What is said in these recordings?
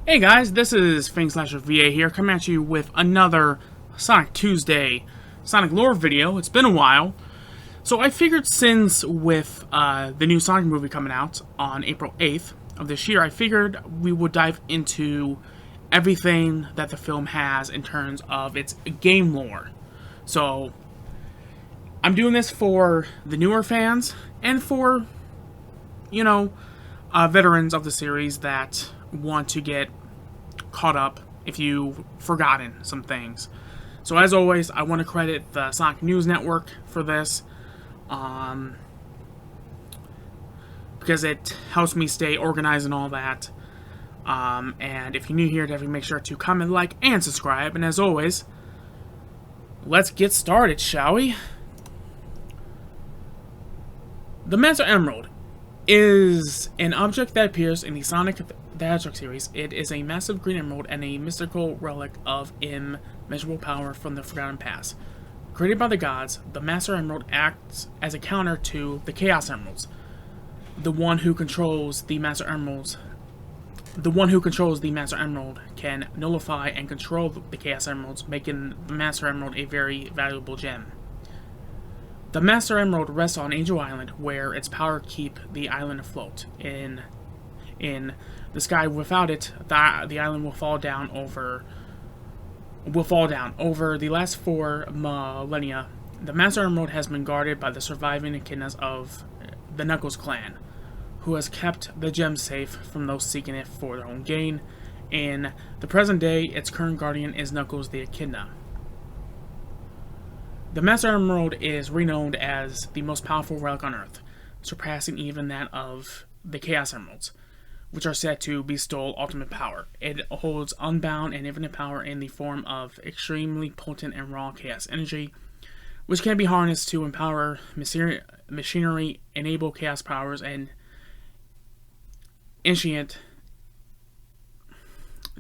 Hey guys, this is Fang /VA here, coming at you with another Sonic Tuesday Sonic lore video. It's been a while, so I figured since with the new Sonic movie coming out on April 8th of this year, I figured we would dive into everything that the film has in terms of its game lore. So, I'm doing this for the newer fans, and for, you know, veterans of the series that want to get caught up if you've forgotten some things. So as always, I want to credit the Sonic News Network for this, because it helps me stay organized and all that. And if you're new here, definitely make sure to comment, like, and subscribe. And as always, let's get started, shall we? The Master Emerald is an object that appears in the Sonic the Hedgehog series. It is a massive green emerald and a mystical relic of immeasurable power from the Forgotten Past. Created by the gods, the Master Emerald acts as a counter to the Chaos Emeralds. The one who controls the Master Emerald can nullify and control the Chaos Emeralds, making the Master Emerald a very valuable gem. The Master Emerald rests on Angel Island, where its power keep the island afloat. In the sky, without it, the island will fall down. Over the last 4 millennia. The Master Emerald has been guarded by the surviving echidnas of the Knuckles clan, who has kept the gem safe from those seeking it for their own gain. In the present day, its current guardian is Knuckles the Echidna. The Master Emerald is renowned as the most powerful relic on Earth, surpassing even that of the Chaos Emeralds, which are said to bestow ultimate power. It holds unbound and infinite power in the form of extremely potent and raw chaos energy, which can be harnessed to empower machinery, enable chaos powers, and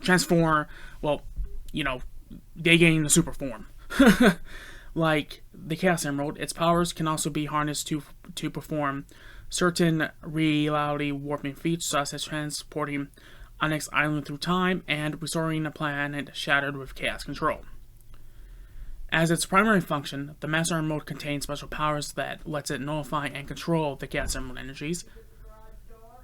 transform, well, you know, they gain the super form. Like the Chaos Emerald, its powers can also be harnessed to perform certain reality warping feats, such as transporting Onyx Island through time and restoring a planet shattered with chaos control. As its primary function, the Master Emerald contains special powers that lets it nullify and control the Chaos Emerald energies.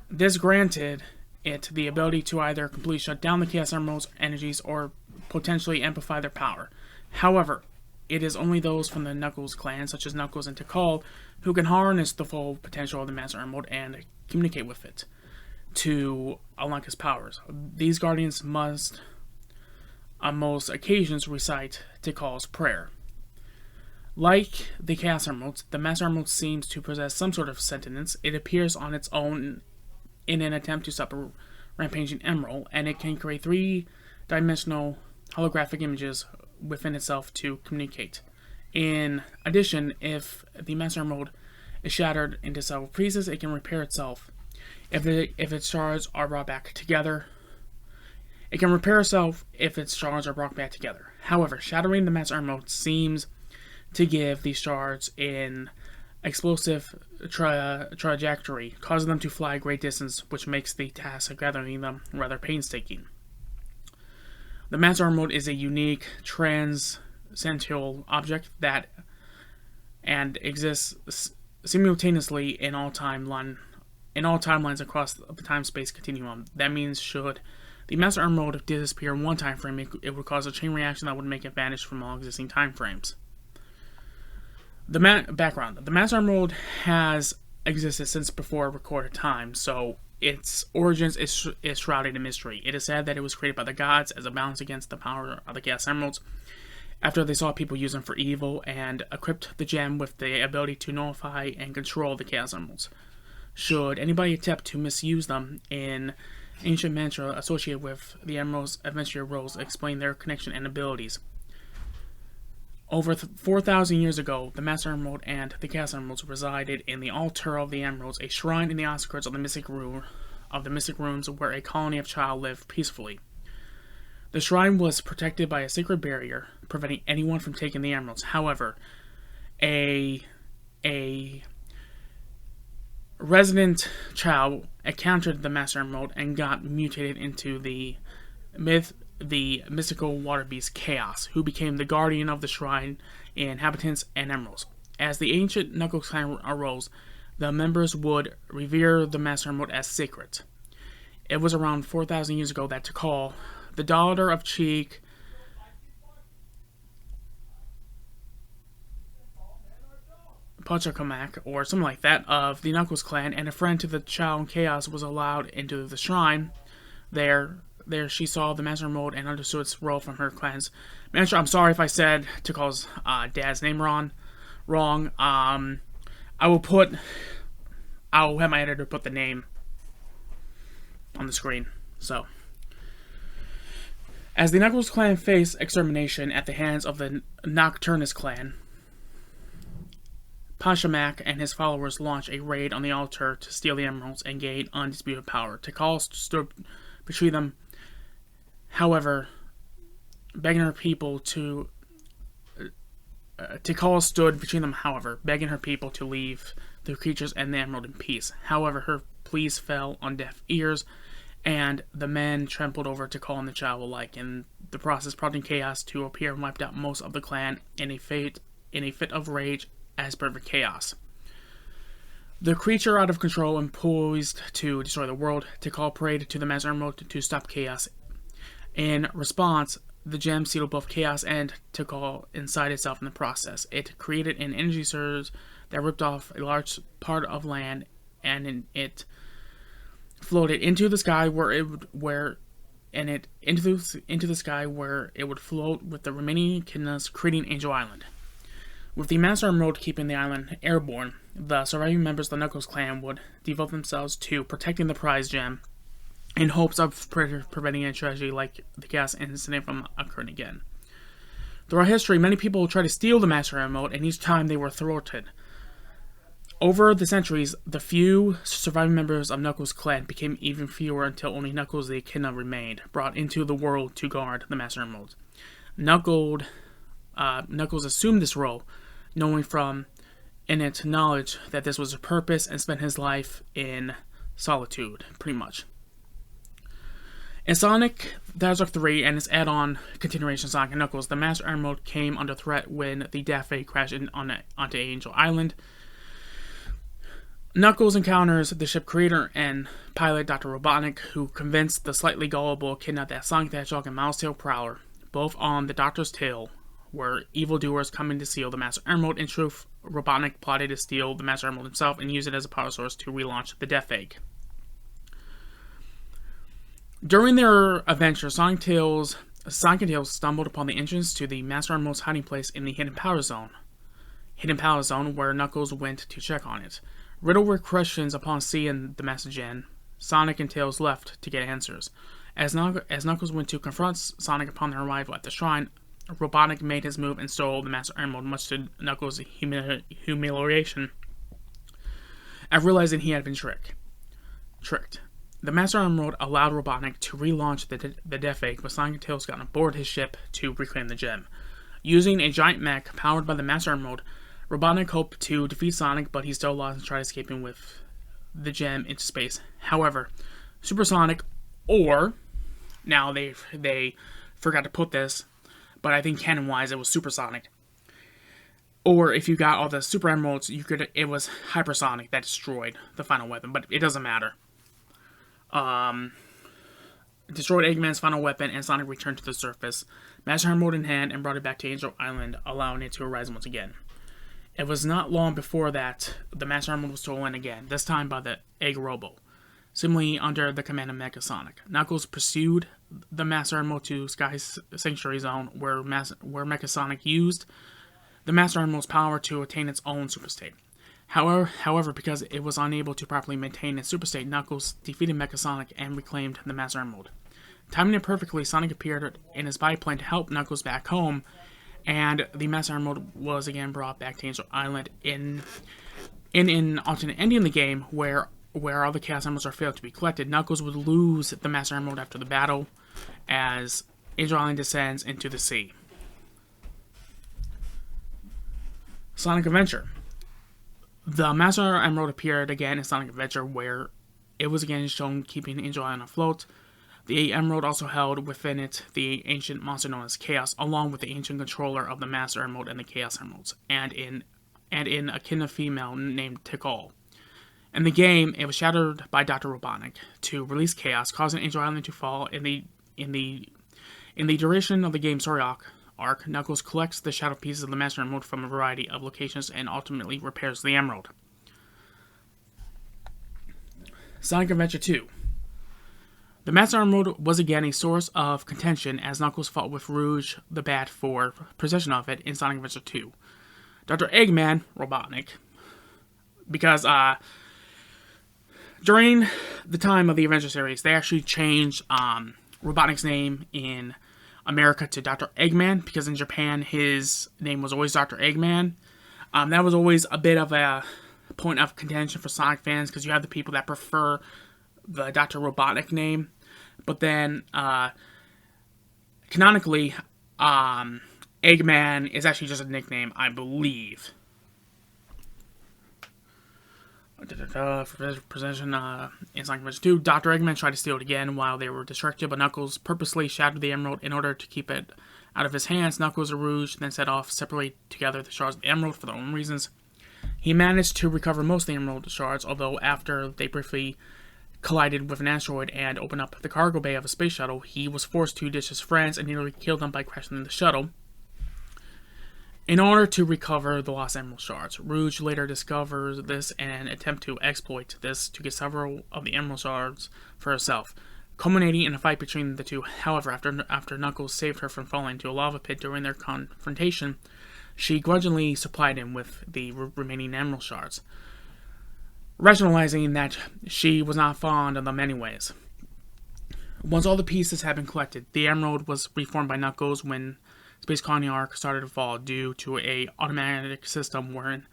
This granted it the ability to either completely shut down the Chaos Emerald's energies or potentially amplify their power. However, it is only those from the Knuckles clan, such as Knuckles and Tikal, who can harness the full potential of the Master Emerald and communicate with it to unlock his powers. These guardians must, on most occasions, recite Tikal's prayer. Like the Chaos Emeralds, the Master Emerald seems to possess some sort of sentience. It appears on its own in an attempt to stop a rampaging emerald, and it can create 3-dimensional holographic images within itself to communicate. In addition, if the Master Emerald is shattered into several pieces, it can repair itself. If its shards are brought back together, it can repair itself if its shards are brought back together. However, shattering the Master Emerald seems to give these shards an explosive trajectory, causing them to fly a great distance, which makes the task of gathering them rather painstaking. The Master Emerald is a unique transcendental object that exists simultaneously in all timelines across the time-space continuum. That means should the Master Emerald disappear in one time frame, it would cause a chain reaction that would make it vanish from all existing time frames. The background. The Master Emerald has existed since before recorded time, so its origins is shrouded in mystery. It is said that it was created by the gods as a balance against the power of the Chaos Emeralds, after they saw people use them for evil, and equipped the gem with the ability to nullify and control the Chaos Emeralds. Should anybody attempt to misuse them, in ancient mantra associated with the Emeralds, adventure roles explain their connection and abilities. Over 4,000 years ago, the Master Emerald and the Chaos Emeralds resided in the Altar of the Emeralds, a shrine in the outskirts of the mystic of the Mystic Ruins where a colony of Child lived peacefully. The shrine was protected by a sacred barrier, preventing anyone from taking the emeralds. However, a resident Child encountered the Master Emerald and got mutated into the mystical water beast Chaos, who became the guardian of the shrine, inhabitants, and emeralds. As the ancient Knuckles clan arose, the members would revere the Master Emerald as sacred. It was around 4,000 years ago that Tikal, the daughter of Cheek, Pachacamac, or something like that, of the Knuckles clan, and a friend to the Child Chaos, was allowed into the shrine. There she saw the Master Emerald and understood its role from her clan's manager. I'm sorry if I said Tikal's dad's name wrong. I'll have my editor put the name on the screen. So, as the Knuckles clan faced extermination at the hands of the Nocturnus clan, Pachacamac and his followers launched a raid on the altar to steal the emeralds and gain undisputed power. Tikal stood between them, however, begging her people to leave the creatures and the emerald in peace. However, her pleas fell on deaf ears, and the men trampled over Tikal and the Child alike, in the process prompting Chaos to appear and wiped out most of the clan in a fit of rage as perfect chaos. The creature, out of control and poised to destroy the world, Tikal prayed to the Master Emerald to stop Chaos. In response, the gem sealed both Chaos and Tikal inside itself in the process. It created an energy surge that ripped off a large part of land, and it floated into the sky where it would float with the remaining echidnas, creating Angel Island. With the Master Emerald keeping the island airborne, the surviving members of the Knuckles clan would devote themselves to protecting the prize gem in hopes of preventing a tragedy like the Chaos incident from occurring again. Throughout history, many people tried to steal the Master Emerald, and each time they were thwarted. Over the centuries, the few surviving members of Knuckles' clan became even fewer until only Knuckles the Echidna remained, brought into the world to guard the Master Emerald. Knuckles assumed this role, knowing from innate knowledge that this was a purpose, and spent his life in solitude, pretty much. In Sonic the Hedgehog 3 and its add-on continuation Sonic and Knuckles, the Master Emerald came under threat when the Death Egg crashed onto Angel Island. Knuckles encounters the ship creator and pilot Dr. Robotnik, who convinced the slightly gullible Echidna that Sonic the Hedgehog and Miles Tail Prowler, both on the Doctor's tail, were evildoers coming to steal the Master Emerald. In truth, Robotnik plotted to steal the Master Emerald himself and use it as a power source to relaunch the Death Egg. During their adventure, Sonic and Tails stumbled upon the entrance to the Master Emerald's hiding place in the Hidden Power Zone, where Knuckles went to check on it. Riddled with questions upon seeing the Master Gen, Sonic and Tails left to get answers. As Knuckles went to confront Sonic upon their arrival at the shrine, Robotnik made his move and stole the Master Emerald, much to Knuckles' humiliation at realizing he had been tricked. The Master Emerald allowed Robotnik to relaunch the Death Egg, but Sonic and Tails got on board his ship to reclaim the gem. Using a giant mech powered by the Master Emerald, Robotnik hoped to defeat Sonic, but he still lost and tried escaping with the gem into space. However, Supersonic, or now they forgot to put this, but I think canon-wise it was Supersonic. Or if you got all the Super Emeralds, it was Hypersonic that destroyed the final weapon, but it doesn't matter. Destroyed Eggman's final weapon, and Sonic returned to the surface, Master Emerald in hand, and brought it back to Angel Island, allowing it to arise once again. It was not long before that the Master Emerald was stolen again, this time by the Egg Robo, seemingly under the command of Mecha Sonic. Knuckles pursued the Master Emerald to Sky Sanctuary Zone, where Mecha Sonic used the Master Emerald's power to attain its own super state. However, because it was unable to properly maintain its super state, Knuckles defeated Mecha Sonic and reclaimed the Master Emerald. Timing it perfectly, Sonic appeared in his biplane to help Knuckles back home, and the Master Emerald was again brought back to Angel Island in an alternate ending in the game, where where all the Chaos Emeralds are failed to be collected, Knuckles would lose the Master Emerald after the battle as Angel Island descends into the sea. Sonic Adventure. The Master Emerald appeared again in Sonic Adventure, where it was again shown keeping Angel Island afloat. The Emerald also held within it the ancient monster known as Chaos, along with the ancient controller of the Master Emerald and the Chaos Emeralds, and in a kin of female named Tikal. In the game, it was shattered by Dr. Robotnik to release Chaos, causing Angel Island to fall. In the duration of the game's story arc, Knuckles collects the shadow pieces of the Master Emerald from a variety of locations and ultimately repairs the Emerald. Sonic Adventure 2. The Master Emerald was again a source of contention as Knuckles fought with Rouge the Bat for possession of it in Sonic Adventure 2. Dr. Eggman, Robotnik, because during the time of the Adventure series, they actually changed Robotnik's name in America to Dr. Eggman, because in Japan his name was always Dr. Eggman. That was always a bit of a point of contention for Sonic fans, because you have the people that prefer the Dr. Robotnik name, but then canonically Eggman is actually just a nickname, I believe. For possession in Sonic Adventure 2, Dr. Eggman tried to steal it again while they were distracted, but Knuckles purposely shattered the Emerald in order to keep it out of his hands. Knuckles and Rouge then set off separately together the shards of the Emerald for their own reasons. He managed to recover most of the Emerald shards, although after they briefly collided with an asteroid and opened up the cargo bay of a space shuttle, he was forced to ditch his friends and nearly killed them by crashing the shuttle. In order to recover the lost Emerald shards, Rouge later discovers this and attempts to exploit this to get several of the Emerald shards for herself, culminating in a fight between the two. However, after Knuckles saved her from falling into a lava pit during their confrontation, she grudgingly supplied him with the remaining Emerald shards, rationalizing that she was not fond of them anyways. Once all the pieces had been collected, the Emerald was reformed by Knuckles when Space Colony Arc started to fall due to a automatic system when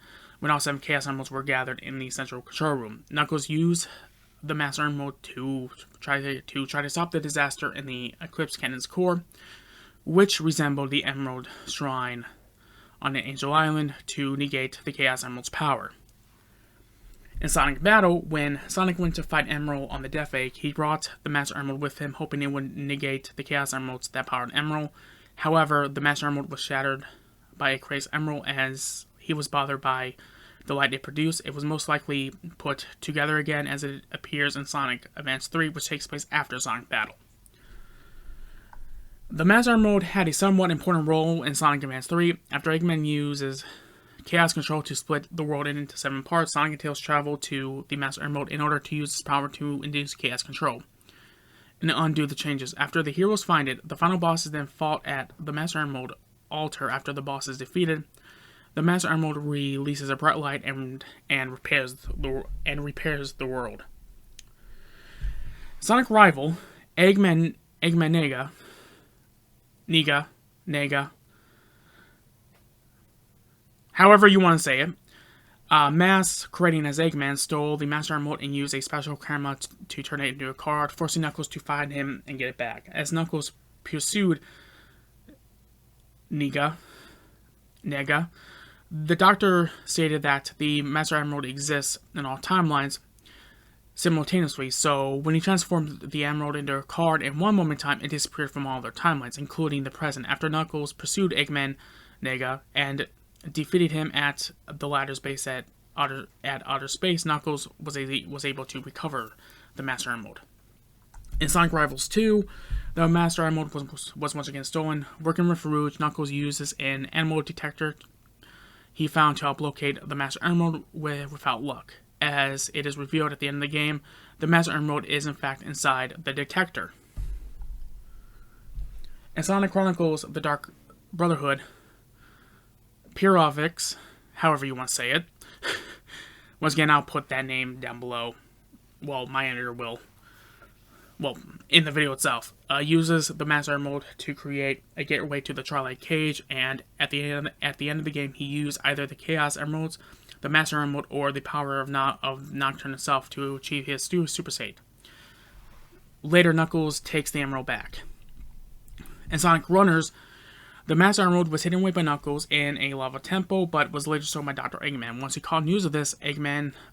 all 7 Chaos Emeralds were gathered in the central control room. Knuckles used the Master Emerald to try to stop the disaster in the Eclipse Cannon's core, which resembled the Emerald Shrine on Angel Island, to negate the Chaos Emerald's power. In Sonic Battle, when Sonic went to fight Emerald on the Death Egg, he brought the Master Emerald with him, hoping it would negate the Chaos Emeralds that powered Emerald. However, the Master Emerald was shattered by a crazed Emerald as he was bothered by the light it produced. It was most likely put together again as it appears in Sonic Advance 3, which takes place after Sonic Battle. The Master Emerald had a somewhat important role in Sonic Advance 3. After Eggman uses Chaos Control to split the world into 7 parts, Sonic and Tails travel to the Master Emerald in order to use its power to induce Chaos Control and undo the changes. After the heroes find it, the final boss is then fought at the Master Emerald altar. After the boss is defeated, the Master Emerald releases a bright light and repairs the world. Sonic rival Eggman Nega, however you want to say it, masquerading as Eggman, stole the Master Emerald and used a special camera to turn it into a card, forcing Knuckles to find him and get it back. As Knuckles pursued Nega, the Doctor stated that the Master Emerald exists in all timelines simultaneously, so when he transformed the Emerald into a card in one moment in time, it disappeared from all their timelines, including the present. After Knuckles pursued Eggman Nega and defeated him at the latter's base at outer space, Knuckles was able to recover the Master Emerald. In Sonic Rivals 2, the Master Emerald was once again stolen. Working with Rouge, Knuckles uses an animal detector he found to help locate the Master Emerald without luck. As it is revealed at the end of the game, the Master Emerald is in fact inside the detector. In Sonic Chronicles The Dark Brotherhood, Pyrovix, however you want to say it, once again I'll put that name down below. Well, my editor will. Well, in the video itself, uses the Master Emerald to create a gateway to the Twilight Cage, and at the end of the game, he used either the Chaos Emeralds the Master Emerald or the power of Nocturne itself to achieve his Super Saiyan. Later, Knuckles takes the Emerald back. In Sonic Runners, the Master Emerald was hidden away by Knuckles in a lava temple, but was later stolen by Dr. Eggman. Once he caught news of this,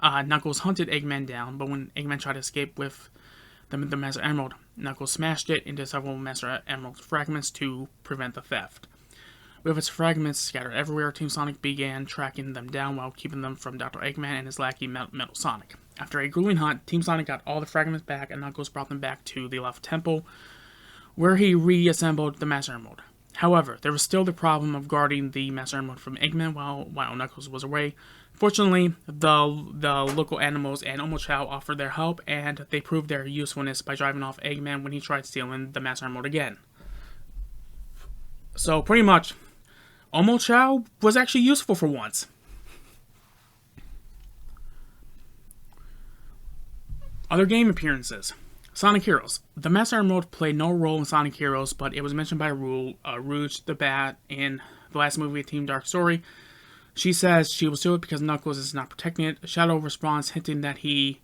Knuckles hunted Eggman down, but when Eggman tried to escape with the Master Emerald, Knuckles smashed it into several Master Emerald fragments to prevent the theft. With its fragments scattered everywhere, Team Sonic began tracking them down while keeping them from Dr. Eggman and his lackey Metal Sonic. After a grueling hunt, Team Sonic got all the fragments back, and Knuckles brought them back to the lava temple, where he reassembled the Master Emerald. However, there was still the problem of guarding the Master Emerald from Eggman while Knuckles was away. Fortunately, the local animals and Omochao offered their help, and they proved their usefulness by driving off Eggman when he tried stealing the Master Emerald again. So, pretty much, Omochao was actually useful for once. Other game appearances. Sonic Heroes. The Master Emerald played no role in Sonic Heroes, but it was mentioned by Rouge the Bat in the last movie of Team Dark Story. She says she will steal it because Knuckles is not protecting it. Shadow responds, hinting that he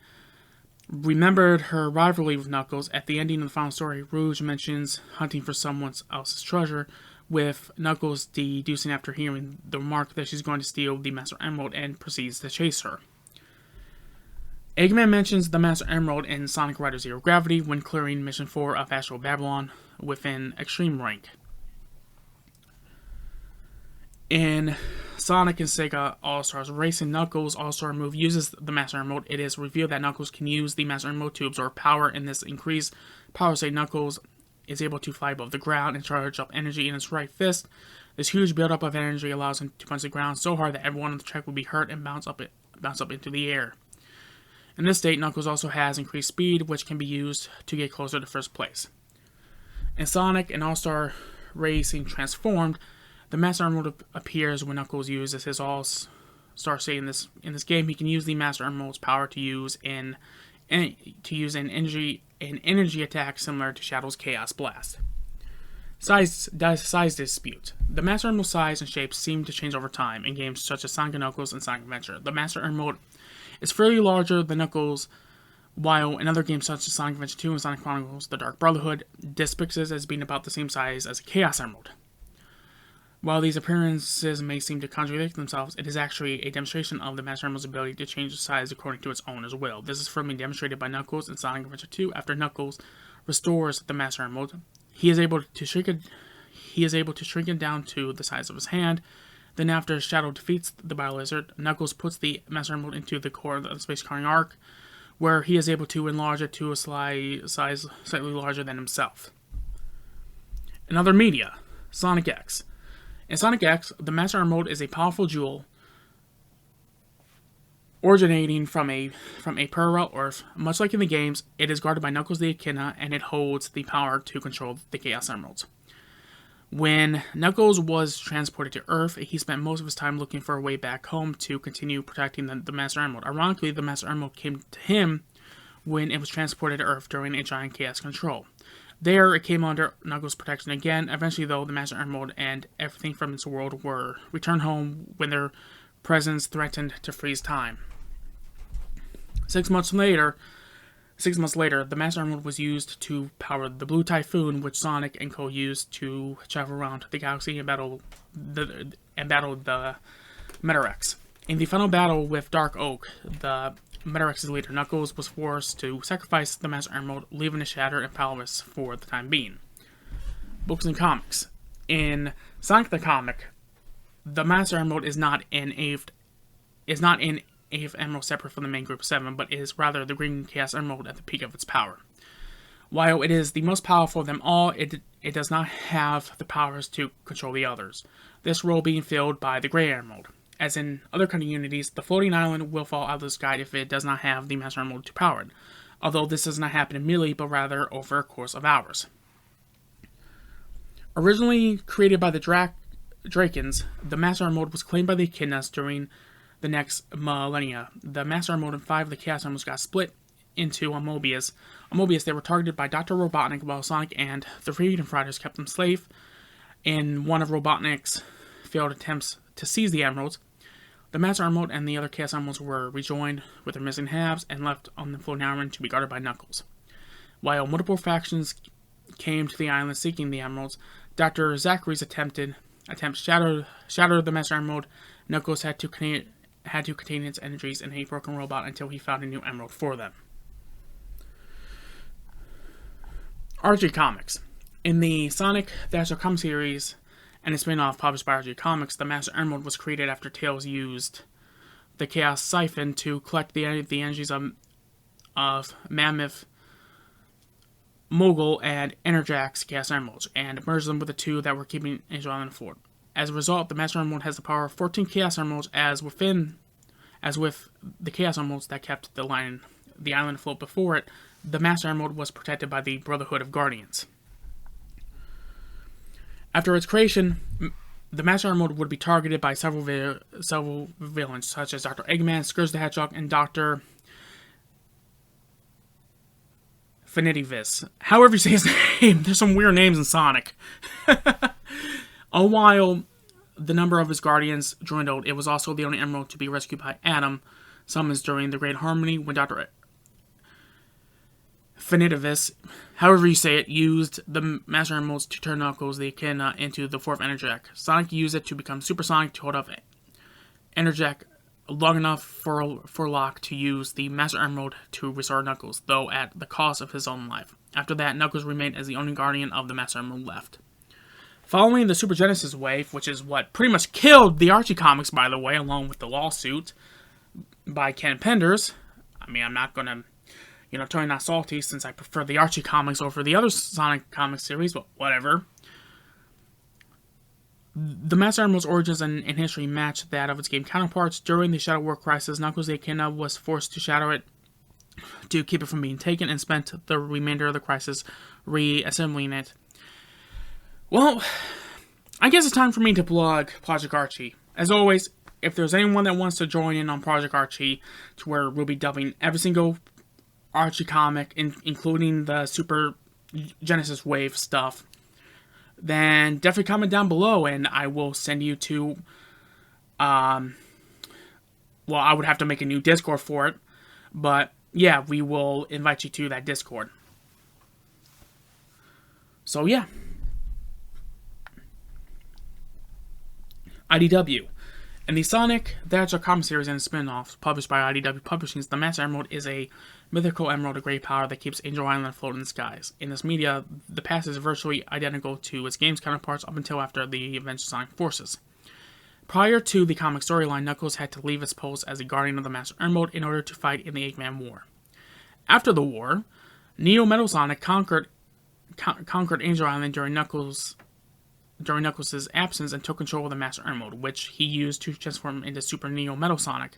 remembered her rivalry with Knuckles. At the ending of the final story, Rouge mentions hunting for someone else's treasure, with Knuckles deducing after hearing the remark that she's going to steal the Master Emerald and proceeds to chase her. Eggman mentions the Master Emerald in Sonic Rider Zero Gravity when clearing Mission 4 of Astral Babylon within Extreme Rank. In Sonic and Sega All-Stars Racing, Knuckles' All-Star move uses the Master Emerald. It is revealed that Knuckles can use the Master Emerald to absorb power, and this increased power state Knuckles is able to fly above the ground and charge up energy in his right fist. This huge buildup of energy allows him to punch the ground so hard that everyone on the track will be hurt and bounce up into the air. In this state, Knuckles also has increased speed, which can be used to get closer to first place. In Sonic and All-Star Racing Transformed, the Master Emerald appears when Knuckles uses his All-Star state in this game. He can use the Master Emerald's power to use an energy attack similar to Shadow's Chaos Blast. Size dispute. The Master Emerald's size and shape seem to change over time in games such as Sonic & Knuckles and Sonic Adventure. The Master Emerald is fairly larger than Knuckles, while in other games such as Sonic Adventure 2 and Sonic Chronicles The Dark Brotherhood, depicts it as being about the same size as a Chaos Emerald. While these appearances may seem to contradict themselves, it is actually a demonstration of the Master Emerald's ability to change its size according to its owner's will. This is firmly demonstrated by Knuckles in Sonic Adventure 2. After Knuckles restores the Master Emerald, he is able to shrink it down to the size of his hand. Then after Shadow defeats the Bio Lizard, Knuckles puts the Master Emerald into the core of the space carrying arc, where he is able to enlarge it to a size slightly larger than himself. In other media, Sonic X. In Sonic X, the Master Emerald is a powerful jewel originating from a parallel Earth. Much like in the games, it is guarded by Knuckles the Echidna, and it holds the power to control the Chaos Emeralds. When Knuckles was transported to Earth, he spent most of his time looking for a way back home to continue protecting the Master Emerald. Ironically, the Master Emerald came to him when it was transported to Earth during a giant Chaos Control. There, it came under Knuckles' protection again. Eventually, though, the Master Emerald and everything from its world were returned home when their presence threatened to freeze time. 6 months later, the Master Emerald was used to power the Blue Typhoon, which Sonic and Co. used to travel around the galaxy and battle the Metarex. In the final battle with Dark Oak, the Metarex's leader Knuckles was forced to sacrifice the Master Emerald, leaving it shattered and powerless for the time being. Books and comics. In Sonic the Comic, the Master Emerald is not an eighth emerald separate from the main group of 7, but is rather the Green Chaos Emerald at the peak of its power. While it is the most powerful of them all, it does not have the powers to control the others, this role being filled by the Grey Emerald. As in other communities, the floating island will fall out of the sky if it does not have the Master Emerald to power it, although this does not happen immediately, but rather over a course of hours. Originally created by the Drakens, the Master Emerald was claimed by the Echidnas during the next millennia. The Master Emerald and 5 of the Chaos Emeralds got split into on Mobius. On Mobius, they were targeted by Dr. Robotnik, while Sonic and the Freedom Fighters kept them safe. In one of Robotnik's failed attempts to seize the emeralds, The Master Emerald and the other Chaos Emeralds were rejoined with their missing halves and left on the floating island to be guarded by Knuckles. While multiple factions came to the island seeking the emeralds, Dr. Zachary's attempt shattered the Master Emerald. Knuckles had to contain its energies in a broken robot until he found a new emerald for them. Archie Comics. In the Sonic the Hedgehog comic series and a spin-off published by Archie Comics, the Master Emerald was created after Tails used the Chaos Siphon to collect the energies of Mammoth, Mogul, and Enerjack's Chaos Emeralds, and merge them with the two that were keeping Angel Island afloat. As a result, the Master Emerald has the power of 14 Chaos Emeralds, as with the Chaos Emeralds that kept the island afloat before it. The Master Emerald was protected by the Brotherhood of Guardians. After its creation, the Master Emerald would be targeted by several villains, such as Dr. Eggman, Scourge the Hedgehog, and Dr. Finitivis. However you say his name, there's some weird names in Sonic. While the number of his guardians dwindled, it was also the only emerald to be rescued by Adam, summoned during the Great Harmony when Dr. Finitivis, however you say it, used the Master Emeralds to turn Knuckles the Echidna into the fourth Enerjack. Sonic used it to become Supersonic to hold up Enerjack long enough for Locke to use the Master Emerald to restore Knuckles, though at the cost of his own life. After that, Knuckles remained as the only guardian of the Master Emerald left. Following the Super Genesis wave, which is what pretty much killed the Archie comics, by the way, along with the lawsuit by Ken Penders. I mean, I'm not gonna, totally not salty since I prefer the Archie comics over the other Sonic comic series, but whatever. The Master Emerald's origins and history match that of its game counterparts. During the Shadow War Crisis, Knuckles the Echidna was forced to shadow it to keep it from being taken, and spent the remainder of the crisis reassembling it. Well, I guess it's time for me to plug Project Archie. As always, if there's anyone that wants to join in on Project Archie, to where we'll be dubbing every single Archie comic, including the Super Genesis Wave stuff, then definitely comment down below, and I will send you to, I would have to make a new Discord for it, but yeah, we will invite you to that Discord. So yeah. IDW. In the Sonic the Hedgehog comic series and spin-offs published by IDW Publishing, the Master Emerald is a mythical emerald of great power that keeps Angel Island afloat in the skies. In this media, the past is virtually identical to its game's counterparts up until after the events of Sonic Forces. Prior to the comic storyline, Knuckles had to leave his post as a guardian of the Master Emerald in order to fight in the Eggman War. After the war, Neo Metal Sonic conquered Angel Island during Knuckles' absence and took control of the Master Emerald, which he used to transform into Super Neo Metal Sonic,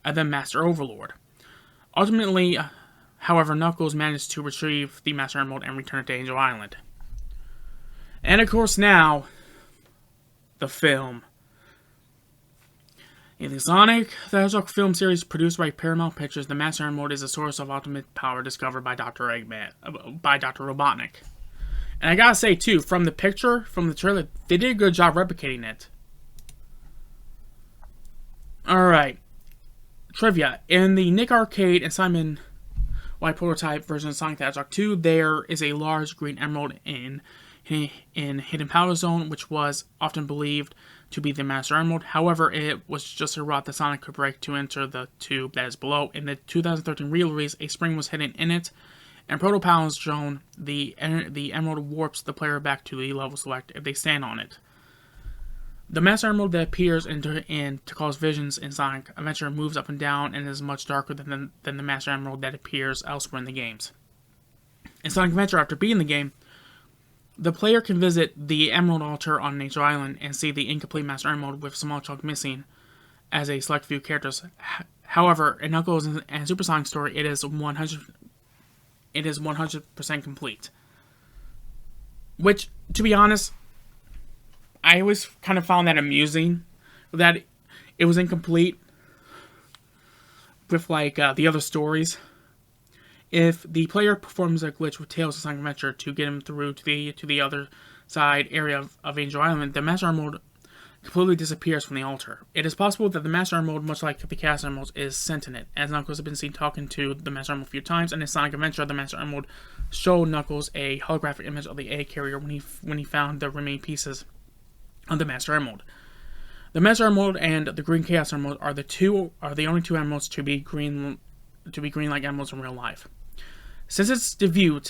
and then Master Overlord. Ultimately, however, Knuckles managed to retrieve the Master Emerald and return it to Angel Island. And of course now, the film. In the Sonic the Hedgehog film series produced by Paramount Pictures, the Master Emerald is a source of ultimate power discovered by Dr. Robotnik. And I gotta say, too, from the trailer, they did a good job replicating it. Alright. Trivia. In the Nick Arcade and Simon White prototype version of Sonic the Hedgehog 2, there is a large green emerald in Hidden Powder Zone, which was often believed to be the Master Emerald. However, it was just a rod that Sonic could break to enter the tube that is below. In the 2013 re-release, a spring was hidden in it, and Proto-Power Zone, the emerald warps the player back to the level select if they stand on it. The Master Emerald that appears in Takal's visions in Sonic Adventure moves up and down and is much darker than the Master Emerald that appears elsewhere in the games. In Sonic Adventure, after beating the game, the player can visit the Emerald Altar on Angel Island and see the incomplete Master Emerald with a small chunk missing as a select few characters. However, in Knuckles and Super Sonic story, it is 100% complete. Which, to be honest, I always kind of found that amusing, that it was incomplete with the other stories. If the player performs a glitch with Tails in Sonic Adventure to get him through to the other side area of Angel Island, the Master Emerald completely disappears from the altar. It is possible that the Master Emerald, much like the Chaos Emerald, is sentient, as Knuckles has been seen talking to the Master Emerald a few times. And in Sonic Adventure, the Master Emerald showed Knuckles a holographic image of the egg carrier when he found the remaining pieces of the Master Emerald. The Master Emerald and the Green Chaos Emerald are the only two emeralds to be green like emeralds in real life. Since its debut,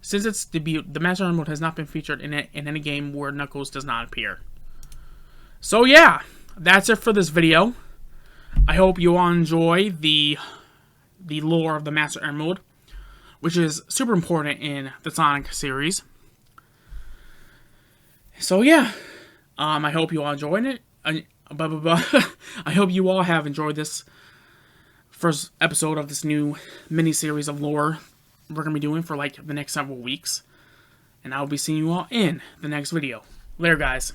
the Master Emerald has not been featured in any game where Knuckles does not appear. So yeah, that's it for this video. I hope you all enjoy the lore of the Master Emerald, which is super important in the Sonic series. So yeah, I hope you all enjoyed it. I hope you all have enjoyed this first episode of this new mini-series of lore we're going to be doing for like the next several weeks. And I'll be seeing you all in the next video. Later, guys.